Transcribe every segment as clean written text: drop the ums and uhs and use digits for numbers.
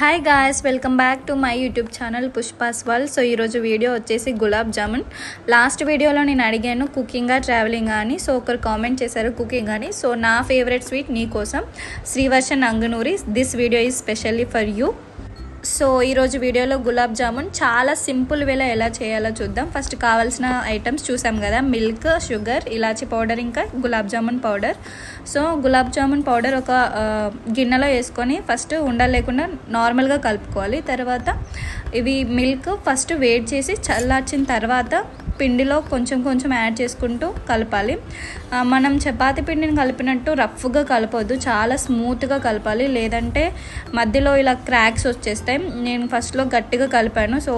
Hi guys, welcome back to my YouTube channel Pushpa's world. So ఈరోజు video వచ్చేసి gulab jamun. Last వీడియోలో నేను అడిగాను కుకింగా ట్రావెలింగ్ అని. సో ఒకరు కామెంట్ చేశారు కుకింగ్ అని. సో నా ఫేవరెట్ స్వీట్ నీ కోసం, Srivarsha Nanganuri. This video is specially for you. So ఈరోజు వీడియోలో గులాబ్ జామున్ చాలా సింపుల్ వేలో ఎలా చేయాలో చూద్దాం. ఫస్ట్ కావాల్సిన ఐటమ్స్ చూసాం కదా, మిల్క్, షుగర్, ఇలాచీ పౌడర్, ఇంకా gulab jamun powder. So gulab jamun powder ఒక గిన్నెలో వేసుకొని ఫస్ట్ ఉండలు లేకుండా నార్మల్గా కలుపుకోవాలి. తర్వాత ఇవి మిల్క్ ఫస్ట్ వేడి చేసి చల్లార్చిన తర్వాత పిండిలో కొంచెం కొంచెం యాడ్ చేసుకుంటూ కలపాలి. మనం చపాతీ పిండిని కలిపినట్టు రఫ్గా కలపొద్దు, చాలా స్మూత్గా కలపాలి, లేదంటే మధ్యలో ఇలా క్రాక్స్ వచ్చేస్తాయి. నేను ఫస్ట్లో గట్టిగా కలిపాను. సో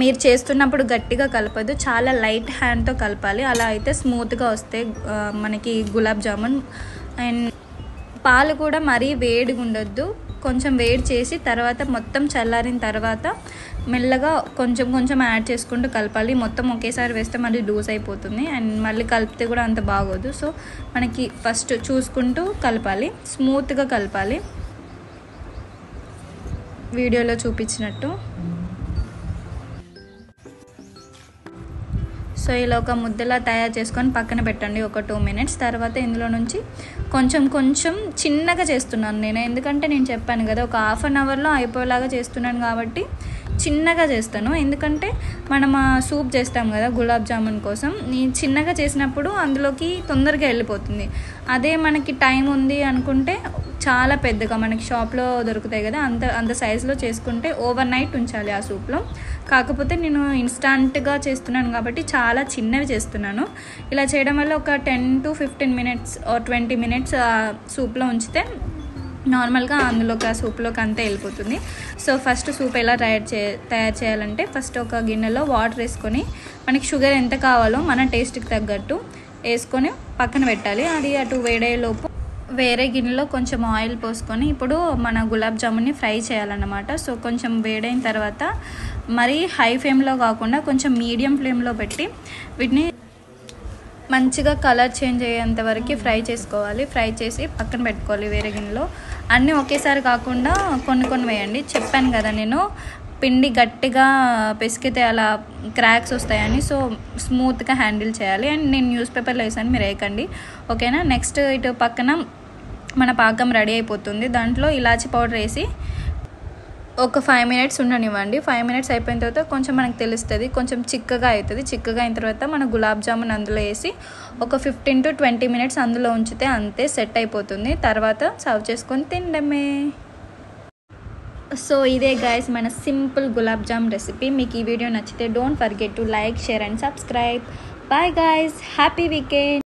మీరు చేస్తున్నప్పుడు గట్టిగా కలపదు, చాలా లైట్ హ్యాండ్తో కలపాలి. అలా అయితే స్మూత్గా వస్తాయి మనకి గులాబ్ జామున్. అండ్ పాలు కూడా మరీ వేడిగా ఉండొద్దు, కొంచెం వేడి చేసి తర్వాత మొత్తం చల్లారిన తర్వాత మెల్లగా కొంచెం కొంచెం యాడ్ చేసుకుంటూ కలపాలి. మొత్తం ఒకేసారి వేస్తే మళ్ళీ లూజ్ అయిపోతుంది అండ్ మళ్ళీ కలిపితే కూడా అంత బాగోదు. సో మనకి ఫస్ట్ చూసుకుంటూ కలపాలి, స్మూత్గా కలపాలి వీడియోలో చూపించినట్టు. సో ఇలా ఒక ముద్దలా తయారు చేసుకొని పక్కన పెట్టండి ఒక 2 minutes. తర్వాత ఇందులో నుంచి కొంచెం కొంచెం చిన్నగా చేస్తున్నాను నేను, ఎందుకంటే నేను చెప్పాను కదా ఒక 1/2 hourలో అయిపోయేలాగా చేస్తున్నాను కాబట్టి చిన్నగా చేస్తాను. ఎందుకంటే మనం సూప్ చేస్తాం కదా గులాబ్ జామున్ కోసం, నేను చిన్నగా చేసినప్పుడు అందులోకి తొందరగా వెళ్ళిపోతుంది. అదే మనకి టైం ఉంది అనుకుంటే చాలా పెద్దగా మనకి షాప్లో దొరుకుతాయి కదా, అంత సైజులో చేసుకుంటే ఓవర్ నైట్ ఉంచాలి ఆ సూప్లో. కాకపోతే నేను ఇన్స్టాంట్గా చేస్తున్నాను కాబట్టి చాలా చిన్నవి చేస్తున్నాను. ఇలా చేయడం వల్ల ఒక 10 to 15 minutes or 20 minutes సూప్లో ఉంచితే నార్మల్గా అందులోకి ఆ సూప్లోకి అంతా వెళ్ళిపోతుంది. సో ఫస్ట్ సూప్ ఎలా తయారు చేయాలంటే ఫస్ట్ ఒక గిన్నెలో వాటర్ వేసుకొని మనకి షుగర్ ఎంత కావాలో మన టేస్ట్కి తగ్గట్టు వేసుకొని పక్కన పెట్టాలి. అది అటు వేడేలోపు వేరే గిన్నెలో కొంచెం ఆయిల్ పోసుకొని ఇప్పుడు మన గులాబ్ జామున్ని ఫ్రై చేయాలన్నమాట. సో కొంచెం వేడైన తర్వాత మరీ హై ఫ్లేమ్లో కాకుండా కొంచెం మీడియం ఫ్లేమ్లో పెట్టి వీటిని మంచిగా కలర్ చేంజ్ అయ్యేంత వరకు ఫ్రై చేసుకోవాలి. ఫ్రై చేసి పక్కన పెట్టుకోవాలి వేరే గిన్నెలో. అన్నీ ఒకేసారి కాకుండా కొన్ని కొన్ని వేయండి. చెప్పాను కదా నేను పిండి గట్టిగా పిసికితే అలా క్రాక్స్ వస్తాయని. సో స్మూత్గా హ్యాండిల్ చేయాలి. అండ్ నేను న్యూస్ పేపర్లో వేసాను, మీరు వేయకండి, ఓకేనా. నెక్స్ట్ ఇటు పక్కన మన పాకం రెడీ అయిపోతుంది. దాంట్లో ఇలాచీ పౌడర్ వేసి ఒక 5 minutes ఉండనివ్వండి. 5 minutes అయిపోయిన తర్వాత కొంచెం మనకు తెలుస్తుంది, కొంచెం చిక్కగా అవుతుంది. చిక్కగా అయిన తర్వాత మన గులాబ్ జామున్ అందులో వేసి ఒక 15 to 20 minutes అందులో ఉంచితే అంతే, సెట్ అయిపోతుంది. తర్వాత సర్వ్ చేసుకొని తినడమే. సో ఇదే గైస్ మన సింపుల్ గులాబ్ జామ్ రెసిపీ. మీకు ఈ వీడియో నచ్చితే don't forget to like, share and subscribe. Bye guys, happy weekend.